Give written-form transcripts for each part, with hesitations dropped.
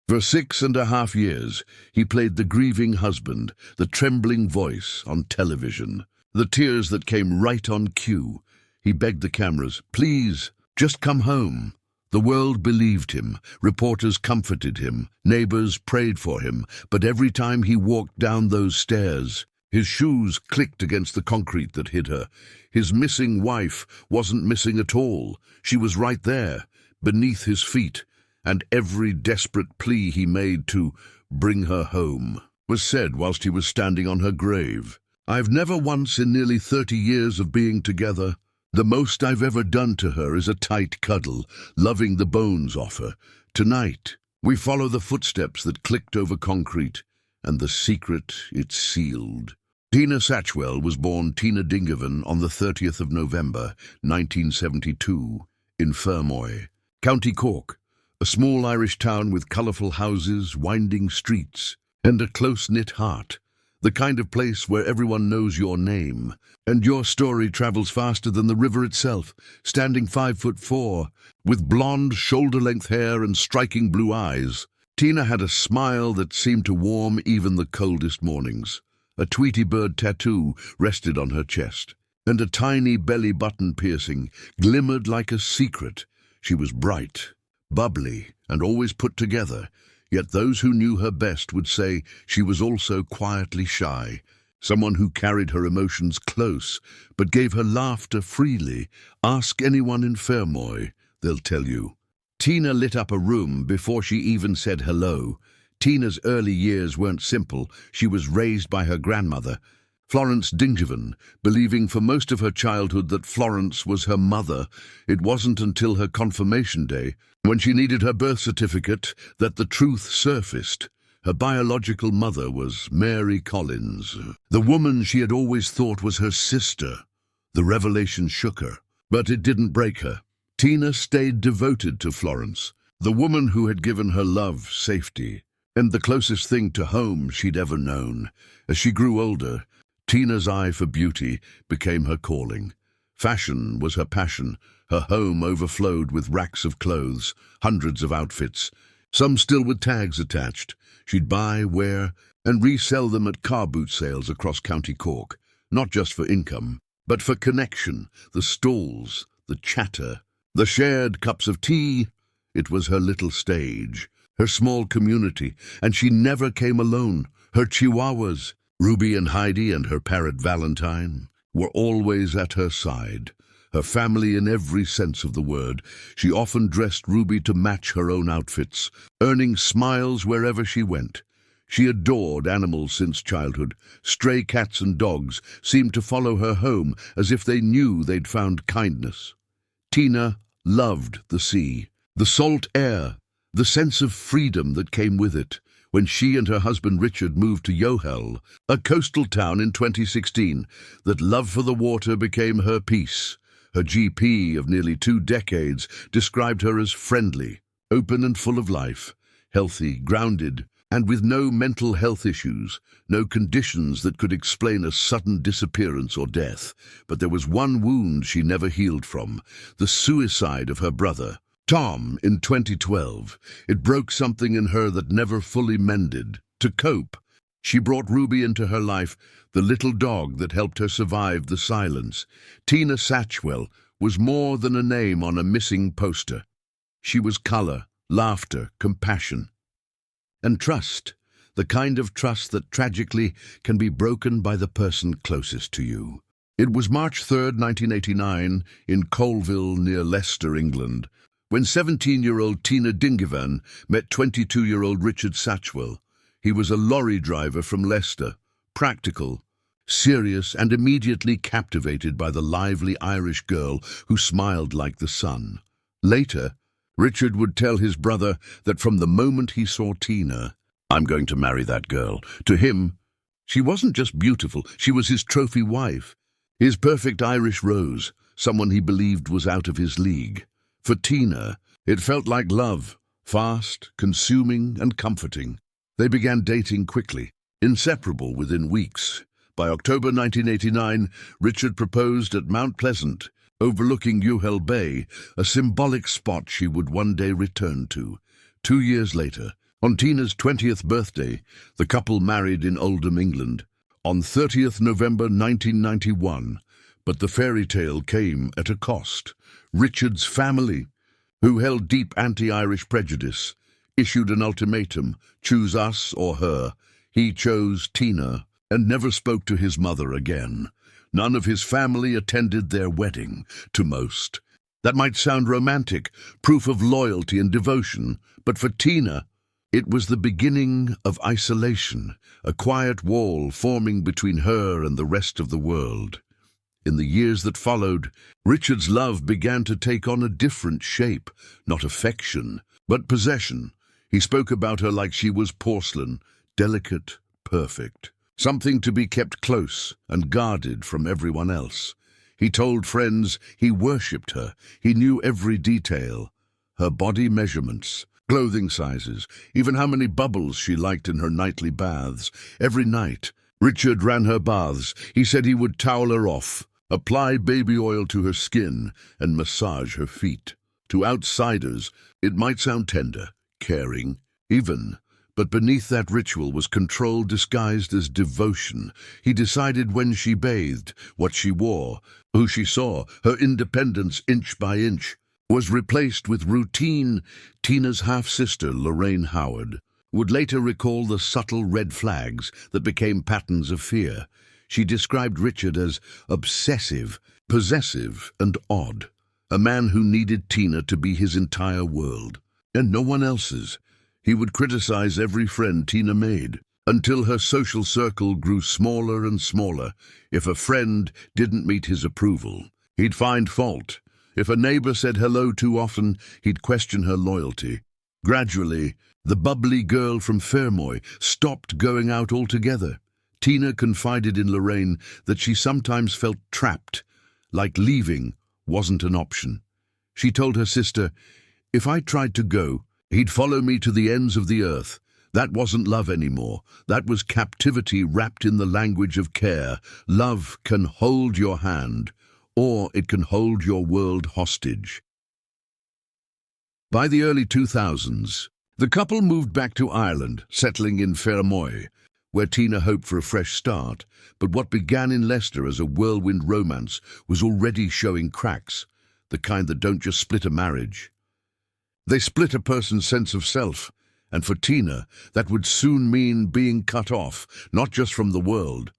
For 6.5 years, he played the grieving husband, the trembling voice on television. The tears that came right on cue. He begged the cameras, "Please, just come home." The world believed him, reporters comforted him, neighbors prayed for him, but every time he walked down those stairs, his shoes clicked against the concrete that hid her. His missing wife wasn't missing at all. She was right there, beneath his feet, and every desperate plea he made to bring her home was said whilst he was standing on her grave. "I've never once in nearly 30 years of being together. The most I've ever done to her is a tight cuddle, loving the bones off her. Tonight, we follow the footsteps that clicked over concrete, and the secret it's sealed." Tina Satchwell was born Tina Dingavan on the 30th of November, 1972, in Fermoy, County Cork, a small Irish town with colourful houses, winding streets, and a close-knit heart. The kind of place where everyone knows your name, and your story travels faster than the river itself. Standing 5'4", with blonde, shoulder-length hair and striking blue eyes, Tina had a smile that seemed to warm even the coldest mornings. A Tweety bird tattoo rested on her chest, and a tiny belly button piercing glimmered like a secret. She was bright, bubbly, and always put together. Yet those who knew her best would say she was also quietly shy, someone who carried her emotions close, but gave her laughter freely. Ask anyone in Fermoy, they'll tell you. Tina lit up a room before she even said hello. Tina's early years weren't simple. She was raised by her grandmother, Florence Dingavan, believing for most of her childhood that Florence was her mother. It wasn't until her confirmation day, when she needed her birth certificate, that the truth surfaced. Her biological mother was Mary Collins, the woman she had always thought was her sister. The revelation shook her, but it didn't break her. Tina stayed devoted to Florence, the woman who had given her love, safety, and the closest thing to home she'd ever known. As she grew older, Tina's eye for beauty became her calling. Fashion was her passion. Her home overflowed with racks of clothes, hundreds of outfits, some still with tags attached. She'd buy, wear, and resell them at car boot sales across County Cork, not just for income, but for connection, the stalls, the chatter, the shared cups of tea. It was her little stage, her small community, and she never came alone. Her chihuahuas, Ruby and Heidi, and her parrot Valentine, were always at her side. Her family in every sense of the word. She often dressed Ruby to match her own outfits, earning smiles wherever she went. She adored animals since childhood. Stray cats and dogs seemed to follow her home as if they knew they'd found kindness. Tina loved the sea, the salt air, the sense of freedom that came with it. When she and her husband Richard moved to Youghal, a coastal town, in 2016, that love for the water became her peace. Her GP of nearly 2 decades described her as friendly, open and full of life, healthy, grounded, and with no mental health issues, no conditions that could explain a sudden disappearance or death. But there was one wound she never healed from, the suicide of her brother, Tom, in 2012. It broke something in her that never fully mended. To cope, she brought Ruby into her life, the little dog that helped her survive the silence. Tina Satchwell was more than a name on a missing poster. She was colour, laughter, compassion, and trust, the kind of trust that tragically can be broken by the person closest to you. It was March 3rd, 1989, in Colville near Leicester, England, when 17-year-old Tina Dingavan met 22-year-old Richard Satchwell. He was a lorry driver from Leicester, practical, serious, and immediately captivated by the lively Irish girl who smiled like the sun. Later, Richard would tell his brother that from the moment he saw Tina, "I'm going to marry that girl." To him, she wasn't just beautiful, she was his trophy wife, his perfect Irish rose, someone he believed was out of his league. For Tina, it felt like love, fast, consuming, and comforting. They began dating quickly, inseparable within weeks. By October 1989, Richard proposed at Mount Pleasant, overlooking Youghal Bay, a symbolic spot she would one day return to. 2 years later, On Tina's 20th birthday, the couple married in Oldham, England, on 30th November 1991. But the fairy tale came at a cost. Richard's family, who held deep anti-Irish prejudice, issued an ultimatum: choose us or her. He chose Tina and never spoke to his mother again. None of his family attended their wedding, to most. That might sound romantic, proof of loyalty and devotion, but for Tina, it was the beginning of isolation, a quiet wall forming between her and the rest of the world. In the years that followed, Richard's love began to take on a different shape, not affection, but possession. He spoke about her like she was porcelain, delicate, perfect, something to be kept close and guarded from everyone else. He told friends he worshipped her. He knew every detail, her body measurements, clothing sizes, even how many bubbles she liked in her nightly baths. Every night, Richard ran her baths. He said he would towel her off, apply baby oil to her skin, and massage her feet. To outsiders, it might sound tender, caring, even, but beneath that ritual was control disguised as devotion. He decided when she bathed, what she wore, who she saw. Her independence, inch by inch, was replaced with routine. Tina's half-sister, Lorraine Howard, would later recall the subtle red flags that became patterns of fear. She described Richard as obsessive, possessive, and odd, a man who needed Tina to be his entire world, and no one else's. He would criticize every friend Tina made, until her social circle grew smaller and smaller. If a friend didn't meet his approval, he'd find fault. If a neighbor said hello too often, he'd question her loyalty. Gradually, the bubbly girl from Fermoy stopped going out altogether. Tina confided in Lorraine that she sometimes felt trapped, like leaving wasn't an option. She told her sister, "If I tried to go, he'd follow me to the ends of the earth." That wasn't love anymore. That was captivity wrapped in the language of care. Love can hold your hand, or it can hold your world hostage. By the early 2000s, the couple moved back to Ireland, settling in Fermoy, where Tina hoped for a fresh start. But what began in Leicester as a whirlwind romance was already showing cracks, the kind that don't just split a marriage. They split a person's sense of self, and for Tina, that would soon mean being cut off, not just from the world,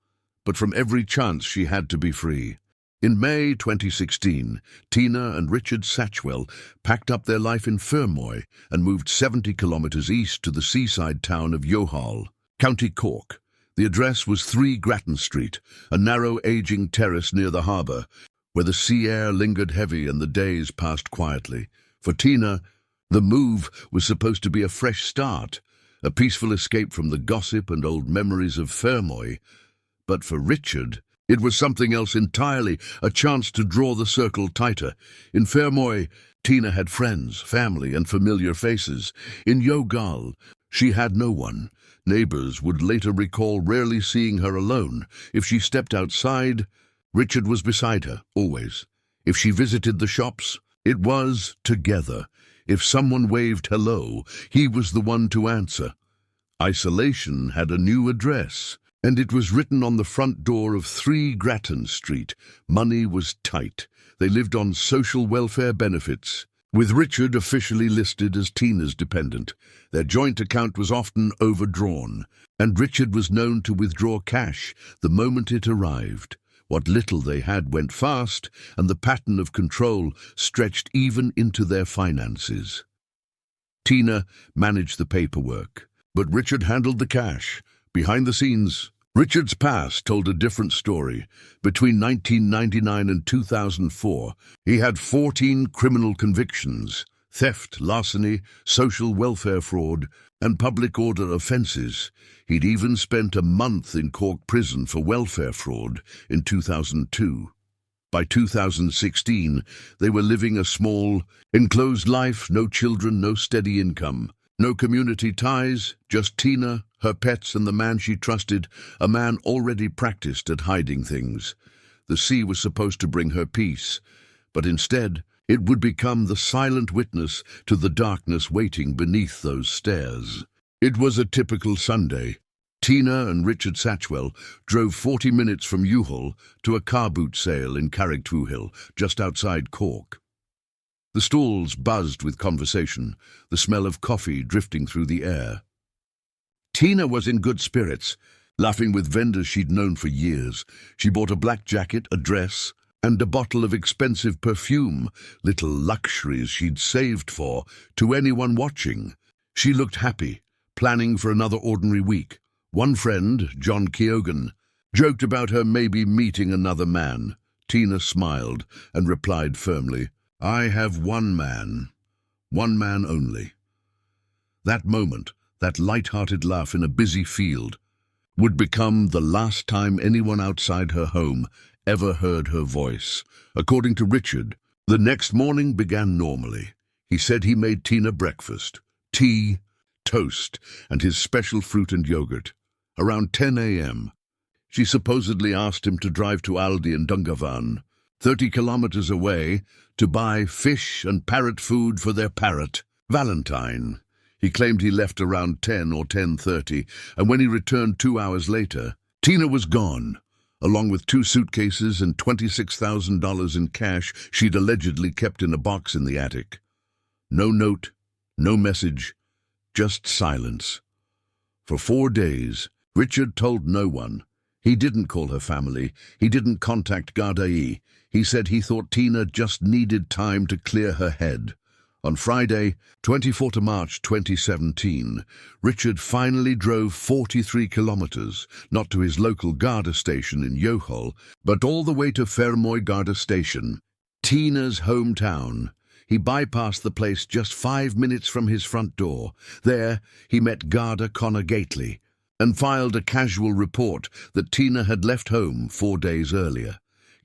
but from every chance she had to be free. In May 2016, Tina and Richard Satchwell packed up their life in Fermoy and moved 70 kilometers east to the seaside town of Youghal, County Cork. The address was 3 Grattan Street, a narrow, aging terrace near the harbour, where the sea air lingered heavy and the days passed quietly. For Tina, the move was supposed to be a fresh start, a peaceful escape from the gossip and old memories of Fermoy. But for Richard, it was something else entirely, a chance to draw the circle tighter. In Fermoy, Tina had friends, family, and familiar faces. In Youghal, she had no one. Neighbors would later recall rarely seeing her alone. If she stepped outside, Richard was beside her, always. If she visited the shops, it was together. If someone waved hello, he was the one to answer. Isolation had a new address, and it was written on the front door of 3 Grattan Street. Money was tight. They lived on social welfare benefits, with Richard officially listed as Tina's dependent. Their joint account was often overdrawn, and Richard was known to withdraw cash the moment it arrived. What little they had went fast, and the pattern of control stretched even into their finances. Tina managed the paperwork, but Richard handled the cash. Behind the scenes, Richard's past told a different story. Between 1999 and 2004, he had 14 criminal convictions: theft, larceny, social welfare fraud, and public order offences. He'd even spent a month in Cork prison for welfare fraud in 2002. By 2016, they were living a small, enclosed life, no children, no steady income. No community ties, just Tina, her pets, and the man she trusted, a man already practiced at hiding things. The sea was supposed to bring her peace, but instead it would become the silent witness to the darkness waiting beneath those stairs. It was a typical Sunday. Tina and Richard Satchwell drove 40 minutes from Youghal to a car boot sale in Carrigtwohill, just outside Cork. The stalls buzzed with conversation, the smell of coffee drifting through the air. Tina was in good spirits, laughing with vendors she'd known for years. She bought a black jacket, a dress, and a bottle of expensive perfume, little luxuries she'd saved for, to anyone watching. She looked happy, planning for another ordinary week. One friend, John Keoghan, joked about her maybe meeting another man. Tina smiled and replied firmly, "I have one man only." That moment, that light-hearted laugh in a busy field, would become the last time anyone outside her home ever heard her voice. According to Richard, the next morning began normally. He said he made Tina breakfast, tea, toast, and his special fruit and yogurt. Around 10 a.m., she supposedly asked him to drive to Aldi in Dungavan, 30 kilometers away, to buy fish and parrot food for their parrot, Valentine. He claimed he left around 10 or 10:30, and when he returned 2 hours later, Tina was gone, along with 2 suitcases and $26,000 in cash she'd allegedly kept in a box in the attic. No note, no message, just silence. For 4 days, Richard told no one. He didn't call her family. He didn't contact Gardaí. He said he thought Tina just needed time to clear her head. On Friday, 24 March 2017, Richard finally drove 43 kilometers, not to his local Garda station in Youghal, but all the way to Fermoy Garda station, Tina's hometown. He bypassed the place just 5 minutes from his front door. There, he met Garda Conor Gately and filed a casual report that Tina had left home 4 days earlier.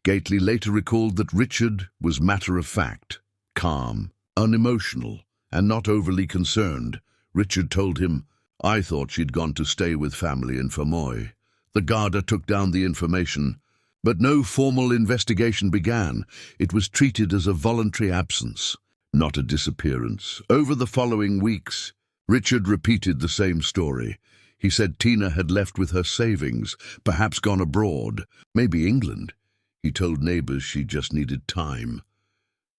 Gately later recalled that Richard was matter-of-fact, calm, unemotional, and not overly concerned. Richard told him, "I thought she'd gone to stay with family in Fermoy." The Garda took down the information, but no formal investigation began. It was treated as a voluntary absence, not a disappearance. Over the following weeks, Richard repeated the same story. He said Tina had left with her savings, perhaps gone abroad, maybe England. He told neighbors she just needed time.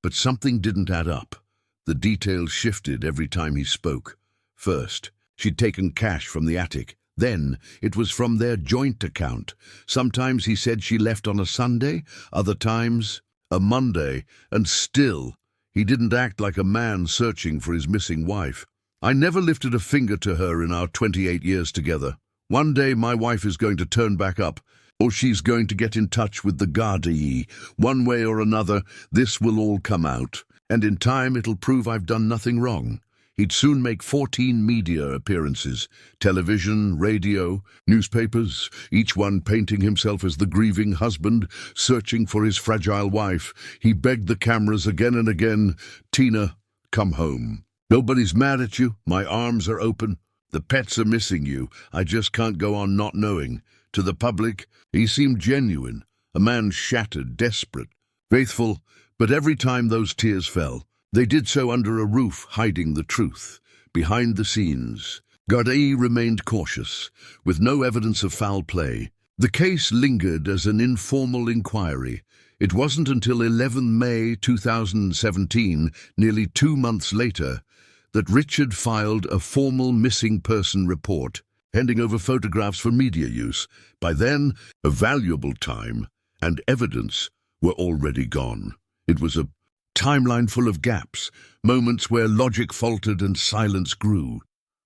But something didn't add up. The details shifted every time he spoke. First, she'd taken cash from the attic. Then, it was from their joint account. Sometimes he said she left on a Sunday, other times a Monday, and still, he didn't act like a man searching for his missing wife. "I never lifted a finger to her in our 28 years together. One day my wife is going to turn back up, or she's going to get in touch with the Gardaí. One way or another, this will all come out, and in time it'll prove I've done nothing wrong." He'd soon make 14 media appearances, television, radio, newspapers, each one painting himself as the grieving husband, searching for his fragile wife. He begged the cameras again and again, "Tina, come home. Nobody's mad at you. My arms are open. The pets are missing you. I just can't go on not knowing." To the public, he seemed genuine, a man shattered, desperate, faithful, but every time those tears fell, they did so under a roof hiding the truth. Behind the scenes, Gardaí remained cautious, with no evidence of foul play. The case lingered as an informal inquiry. It wasn't until 11 May 2017, nearly 2 months later, that Richard filed a formal missing person report, handing over photographs for media use. By then, a valuable time and evidence were already gone. It was a timeline full of gaps, moments where logic faltered and silence grew.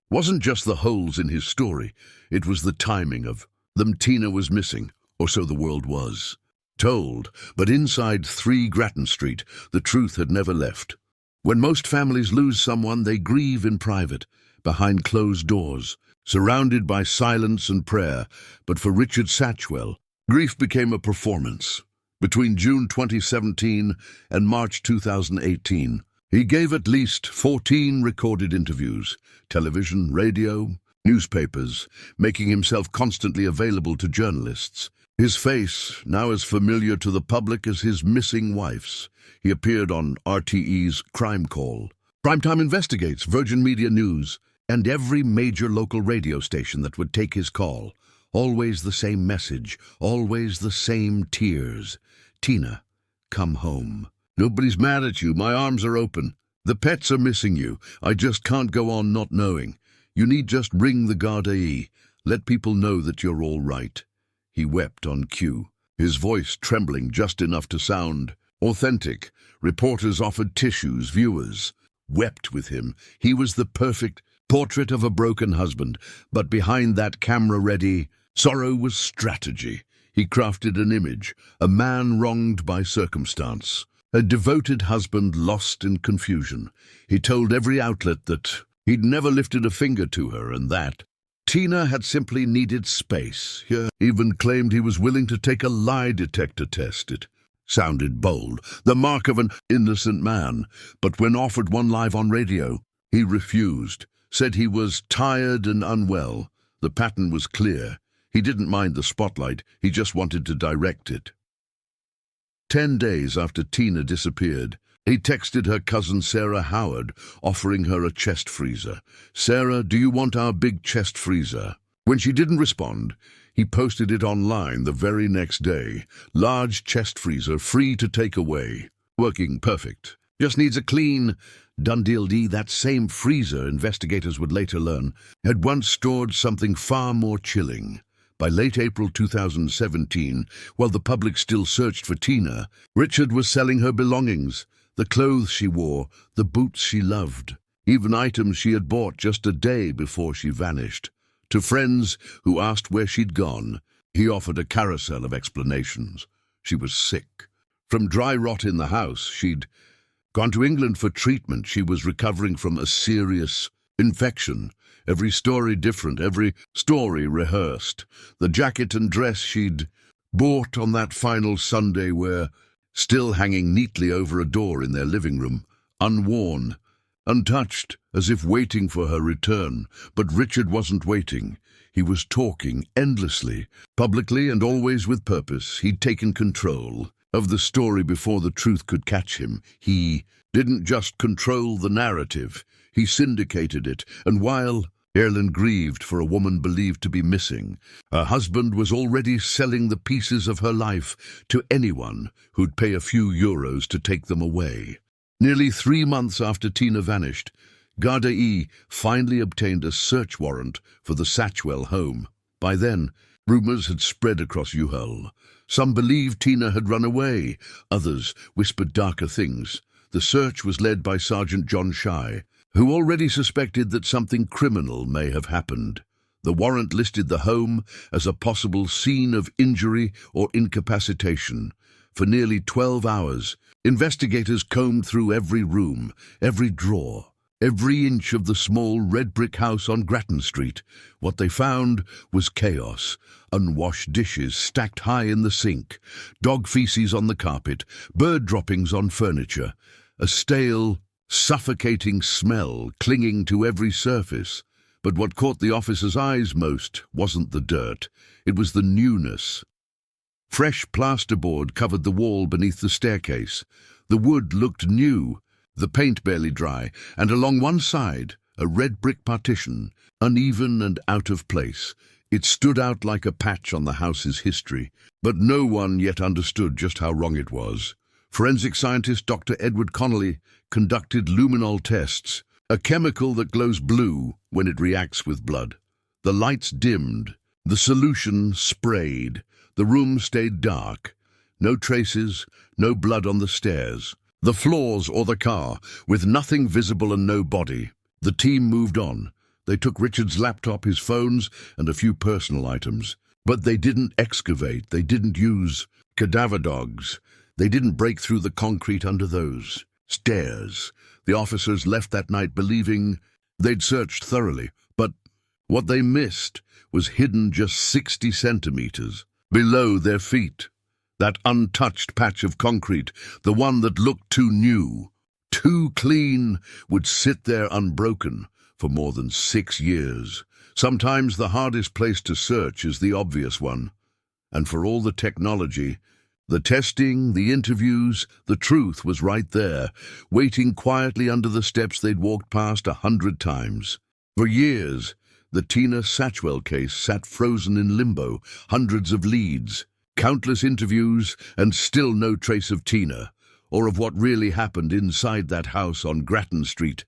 Wasn't just the holes in his story, it was the timing of them. Tina was missing, or so the world was told, but inside 3 Grattan Street, the truth had never left. When most families lose someone, they grieve in private, behind closed doors, surrounded by silence and prayer. But for Richard Satchwell, grief became a performance. Between June 2017 and March 2018, he gave at least 14 recorded interviews, television, radio, newspapers, making himself constantly available to journalists. His face, now as familiar to the public as his missing wife's. He appeared on RTE's Crime Call, Primetime Investigates, Virgin Media News, And every major local radio station that would take his call. Always the same message, always the same tears. Tina, come home. Nobody's mad at you, my arms are open. The pets are missing you, I just can't go on not knowing. You need just ring the Gardaí. Let people know that you're all right. He wept on cue, his voice trembling just enough to sound authentic. Reporters offered tissues, viewers wept with him. He was the perfect portrait of a broken husband, but behind that camera-ready sorrow was strategy. He crafted an image, a man wronged by circumstance, a devoted husband lost in confusion. He told every outlet that he'd never lifted a finger to her and that Tina had simply needed space. He even claimed he was willing to take a lie detector test. It sounded bold, the mark of an innocent man, but when offered one live on radio, he refused, said he was tired and unwell. The pattern was clear. He didn't mind the spotlight, he just wanted to direct it. 10 days after Tina disappeared, he texted her cousin Sarah Howard, offering her a chest freezer. "Sarah, do you want our big chest freezer?" When she didn't respond, he posted it online the very next day. Large chest freezer, free to take away. Working perfect. Just needs a clean. Done deal. That same freezer, investigators would later learn, had once stored something far more chilling. By late April 2017, while the public still searched for Tina, Richard was selling her belongings. The clothes she wore, the boots she loved, even items she had bought just a day before she vanished. To friends who asked where she'd gone, he offered a carousel of explanations. She was sick. From dry rot in the house, she'd gone to England for treatment. She was recovering from a serious infection. Every story different, every story rehearsed. The jacket and dress she'd bought on that final Sunday were still hanging neatly over a door in their living room, unworn, untouched, as if waiting for her return. But Richard wasn't waiting. He was talking endlessly, publicly and always with purpose. He'd taken control of the story before the truth could catch him. He didn't just control the narrative, he syndicated it. And while Ireland grieved for a woman believed to be missing, her husband was already selling the pieces of her life to anyone who'd pay a few euros to take them away. Nearly 3 months after Tina vanished, Gardaí finally obtained a search warrant for the Satchwell home. By then, rumours had spread across Youghal. Some believed Tina had run away, others whispered darker things. The search was led by Sergeant John Shy, who already suspected that something criminal may have happened. The warrant listed the home as a possible scene of injury or incapacitation. For nearly 12 hours, investigators combed through every room, every drawer, every inch of the small red brick house on Grattan Street. What they found was chaos. Unwashed dishes stacked high in the sink, dog feces on the carpet, bird droppings on furniture, a stale, suffocating smell clinging to every surface. But what caught the officers' eyes most wasn't the dirt, it was the newness. Fresh plasterboard covered the wall beneath the staircase. The wood looked new, the paint barely dry, and along one side, a red brick partition, uneven and out of place. It stood out like a patch on the house's history, but no one yet understood just how wrong it was. Forensic scientist Dr. Edward Connolly conducted luminol tests, a chemical that glows blue when it reacts with blood. The lights dimmed, the solution sprayed, the room stayed dark. No traces, no blood on the stairs, the floors or the car, with nothing visible and no body. The team moved on. They took Richard's laptop, his phones, and a few personal items. But they didn't excavate, they didn't use cadaver dogs. They didn't break through the concrete under those stairs. The officers left that night believing they'd searched thoroughly, but what they missed was hidden just 60 centimeters below their feet. That untouched patch of concrete, the one that looked too new, too clean, would sit there unbroken for more than 6 years. Sometimes the hardest place to search is the obvious one. And for all the technology, the testing, the interviews, the truth was right there, waiting quietly under the steps they'd walked past 100 times. For years, the Tina Satchwell case sat frozen in limbo, hundreds of leads, countless interviews, and still no trace of Tina, or of what really happened inside that house on Grattan Street.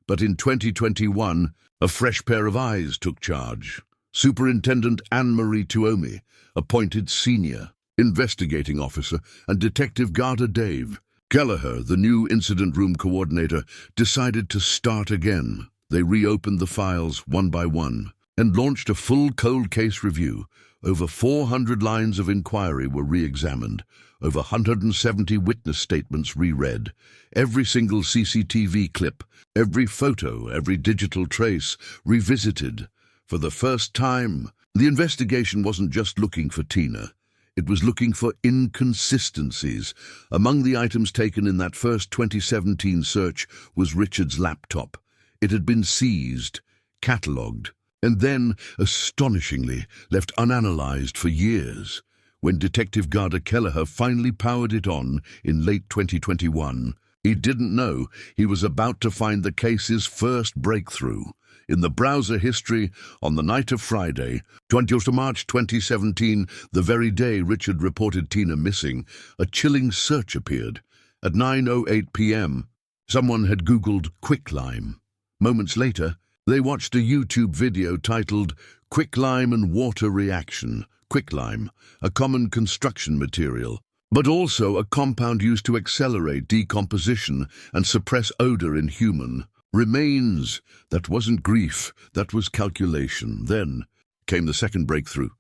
But in 2021, a fresh pair of eyes took charge. Superintendent Anne-Marie Tuomi, appointed senior investigating officer, and Detective Garda Dave Kelleher, the new incident room coordinator, decided to start again. They reopened the files one by one and launched a full cold case review. Over 400 lines of inquiry were re-examined, over 170 witness statements reread, every single CCTV clip, every photo, every digital trace revisited. For the first time, the investigation wasn't just looking for Tina. It was looking for inconsistencies. Among the items taken in that first 2017 search was Richard's laptop. It had been seized, catalogued, and then, astonishingly, left unanalyzed for years. When Detective Garda Kelleher finally powered it on in late 2021, he didn't know he was about to find the case's first breakthrough. In the browser history, on the night of Friday, 20th of March 2017, the very day Richard reported Tina missing, a chilling search appeared. At 9:08 p.m., someone had Googled quicklime. Moments later, they watched a YouTube video titled "Quicklime and Water Reaction." Quicklime, a common construction material, but also a compound used to accelerate decomposition and suppress odor in human remains. That wasn't grief, that was calculation. Then came the second breakthrough,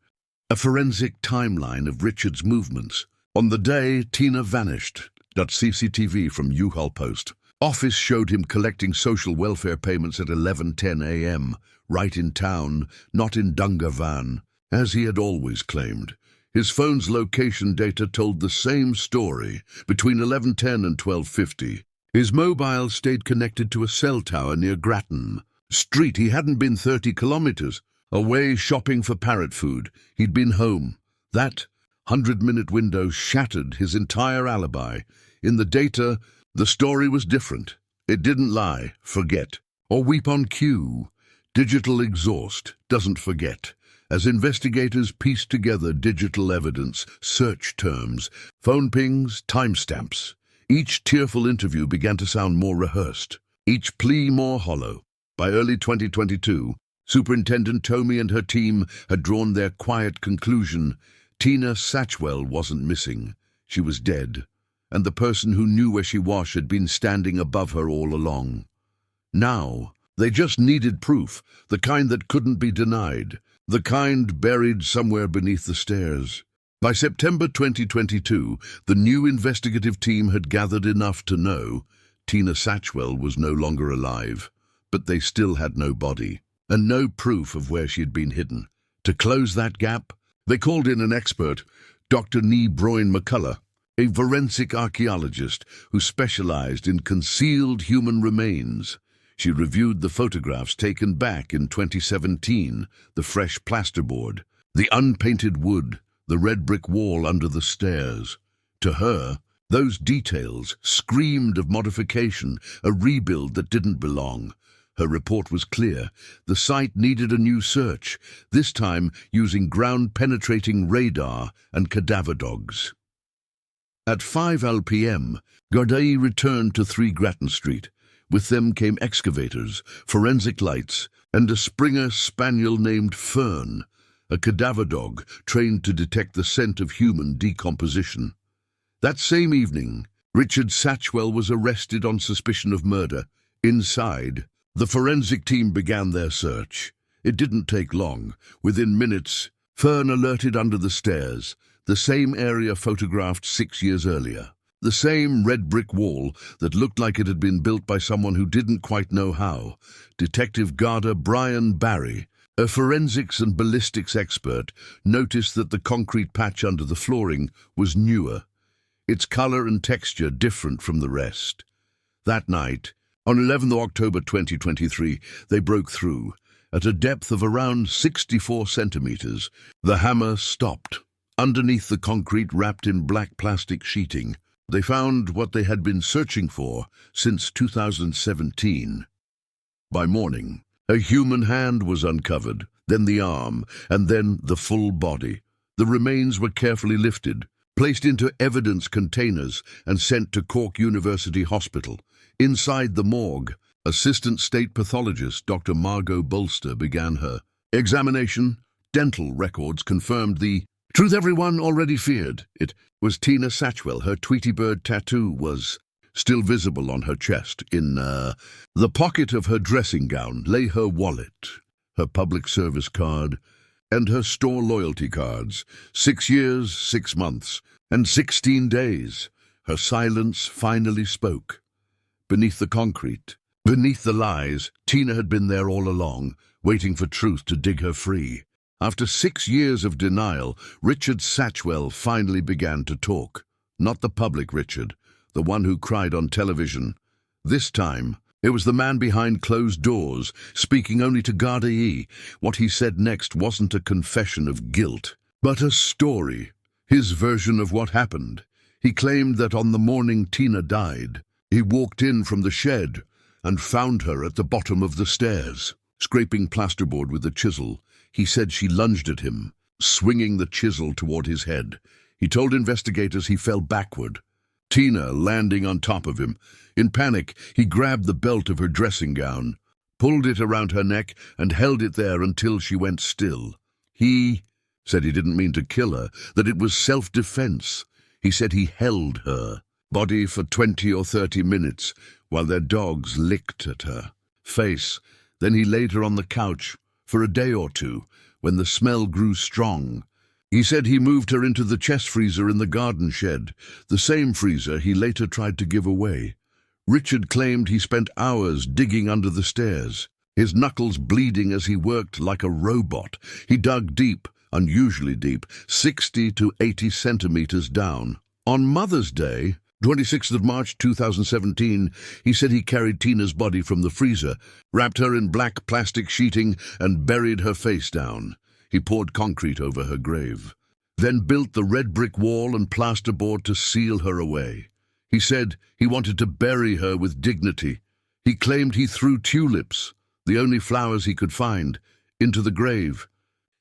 a forensic timeline of Richard's movements. On the day Tina vanished, CCTV from Youghal Post. Office showed him collecting social welfare payments at 11:10 a.m., right in town, not in Dungarvan, as he had always claimed. His phone's location data told the same story. Between 11:10 and 12:50, his mobile stayed connected to a cell tower near Grattan Street. He hadn't been 30 kilometers away shopping for parrot food. He'd been home. That 100-minute window shattered his entire alibi. In the data, the story was different. It didn't lie, forget, or weep on cue. Digital exhaust doesn't forget. As investigators pieced together digital evidence, search terms, phone pings, timestamps, each tearful interview began to sound more rehearsed, each plea more hollow. By early 2022, Superintendent Tuomi and her team had drawn their quiet conclusion. Tina Satchwell wasn't missing. She was dead, and the person who knew where she was had been standing above her all along. Now, they just needed proof, the kind that couldn't be denied, the kind buried somewhere beneath the stairs. By September 2022, the new investigative team had gathered enough to know Tina Satchwell was no longer alive, but they still had no body, and no proof of where she had been hidden. To close that gap, they called in an expert, Dr. Nee Broyne McCullough, a forensic archaeologist who specialized in concealed human remains. She reviewed the photographs taken back in 2017, the fresh plasterboard, the unpainted wood, the red brick wall under the stairs. To her, those details screamed of modification, a rebuild that didn't belong. Her report was clear. The site needed a new search, this time using ground-penetrating radar and cadaver dogs. At 5 p.m., Gardai returned to 3 Grattan Street. With them came excavators, forensic lights, and a Springer Spaniel named Fern, a cadaver dog trained to detect the scent of human decomposition. That same evening, Richard Satchwell was arrested on suspicion of murder. Inside, the forensic team began their search. It didn't take long. Within minutes, Fern alerted under the stairs, the same area photographed 6 years earlier. The same red brick wall that looked like it had been built by someone who didn't quite know how. Detective Garda Brian Barry, a forensics and ballistics expert, noticed that the concrete patch under the flooring was newer, its color and texture different from the rest. That night, on 11th October 2023, they broke through. At a depth of around 64 centimeters, the hammer stopped. Underneath the concrete wrapped in black plastic sheeting, they found what they had been searching for since 2017. By morning, A human hand was uncovered, then the arm, and then the full body. The remains were carefully lifted, placed into evidence containers, and sent to Cork University Hospital. Inside the morgue, Assistant State Pathologist Dr. Margot Bolster began her examination. Dental records confirmed the truth everyone already feared. It was Tina Satchwell. Her Tweety Bird tattoo was still visible on her chest. In the pocket of her dressing gown lay her wallet, her public service card, and her store loyalty cards. 6 years, 6 months, and 16 days. Her silence finally spoke. Beneath the concrete, beneath the lies, Tina had been there all along, waiting for truth to dig her free. After 6 years of denial, Richard Satchwell finally began to talk. Not the public Richard, the one who cried on television. This time, it was the man behind closed doors, speaking only to Gardaí. What he said next wasn't a confession of guilt, but a story, his version of what happened. He claimed that on the morning Tina died, he walked in from the shed and found her at the bottom of the stairs, scraping plasterboard with a chisel. He said she lunged at him, swinging the chisel toward his head. He told investigators he fell backward, Tina landing on top of him. In panic, he grabbed the belt of her dressing gown, pulled it around her neck, and held it there until she went still. He said he didn't mean to kill her, that it was self-defense. He said he held her body for 20 or 30 minutes while their dogs licked at her face. Then he laid her on the couch for a day or two when the smell grew strong. He said he moved her into the chest freezer in the garden shed, the same freezer he later tried to give away. Richard claimed he spent hours digging under the stairs, his knuckles bleeding as he worked like a robot. He dug deep, unusually deep, 60 to 80 centimeters down. On Mother's Day, 26th of March 2017, he said he carried Tina's body from the freezer, wrapped her in black plastic sheeting, and buried her face down. He poured concrete over her grave, then built the red brick wall and plasterboard to seal her away. He said he wanted to bury her with dignity. He claimed he threw tulips, the only flowers he could find, into the grave,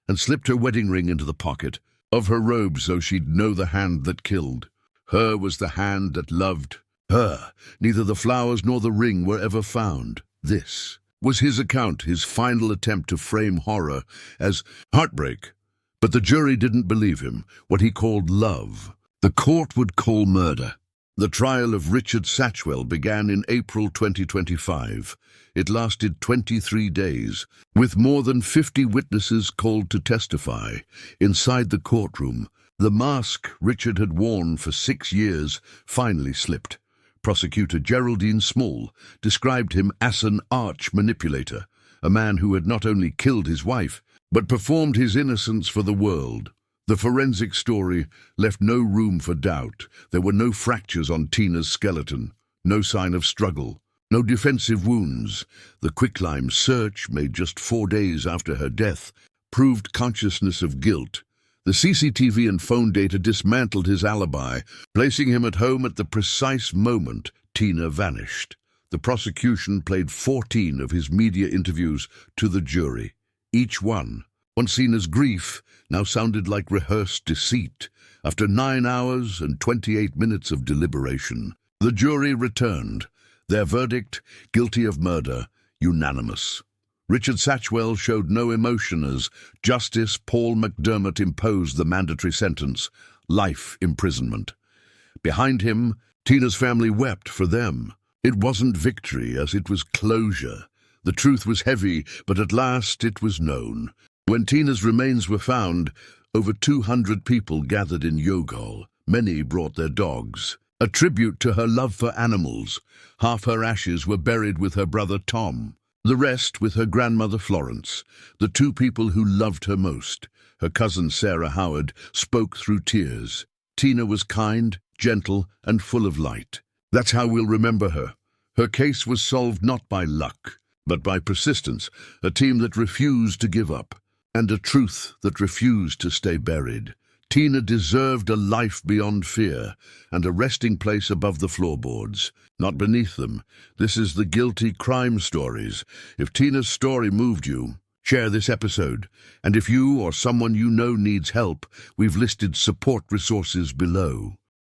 and slipped her wedding ring into the pocket of her robe so she'd know the hand that killed. Her was the hand that loved her. Neither the flowers nor the ring were ever found. This was his account, his final attempt to frame horror as heartbreak. But the jury didn't believe him, what he called love. The court would call murder. The trial of Richard Satchwell began in April 2025. It lasted 23 days, with more than 50 witnesses called to testify. Inside the courtroom, the mask Richard had worn for 6 years finally slipped. Prosecutor Geraldine Small described him as an arch manipulator, a man who had not only killed his wife, but performed his innocence for the world. The forensic story left no room for doubt. There were no fractures on Tina's skeleton, no sign of struggle, no defensive wounds. The quicklime search, made just 4 days after her death, proved consciousness of guilt. The CCTV and phone data dismantled his alibi, placing him at home at the precise moment Tina vanished. The prosecution played 14 of his media interviews to the jury. Each one, once seen as grief, now sounded like rehearsed deceit. After 9 hours and 28 minutes of deliberation, the jury returned. Their verdict, guilty of murder, unanimous. Richard Satchwell showed no emotion as Justice Paul McDermott imposed the mandatory sentence, life imprisonment. Behind him, Tina's family wept for them. It wasn't victory, as it was closure. The truth was heavy, but at last it was known. When Tina's remains were found, over 200 people gathered in Youghal. Many brought their dogs, a tribute to her love for animals. Half her ashes were buried with her brother Tom, the rest with her grandmother Florence, the 2 people who loved her most. Her cousin Sarah Howard spoke through tears. Tina was kind, gentle, and full of light. That's how we'll remember her. Her case was solved not by luck, but by persistence, a team that refused to give up, and a truth that refused to stay buried. Tina deserved a life beyond fear and a resting place above the floorboards, not beneath them. This is the Guilty Crime Stories. If Tina's story moved you, share this episode. And if you or someone you know needs help, we've listed support resources below.